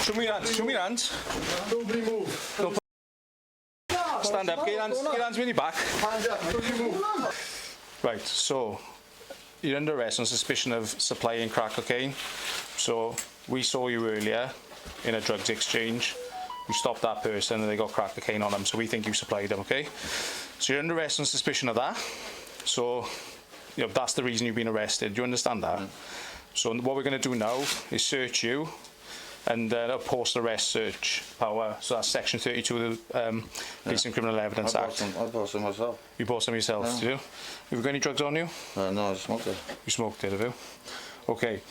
Show me your hands. Nobody move. No. Stand up, get your hands in your back. Hands up, nobody move. Right, so you're under arrest on suspicion of supplying crack cocaine. So we saw you earlier in a drugs exchange. You stopped that person and they got crack cocaine on them, so we think you supplied them, okay? So you're under arrest on suspicion of that. So you know, that's the reason you've been arrested. Do you understand that? So what we're going to do now is search you and a post-arrest search power. So that's section 32 of the Police and Criminal Evidence Act. I bought some myself. You bought some yourself, did you? Have you got any drugs on you? No, I smoked it. You smoked it, have you? Okay.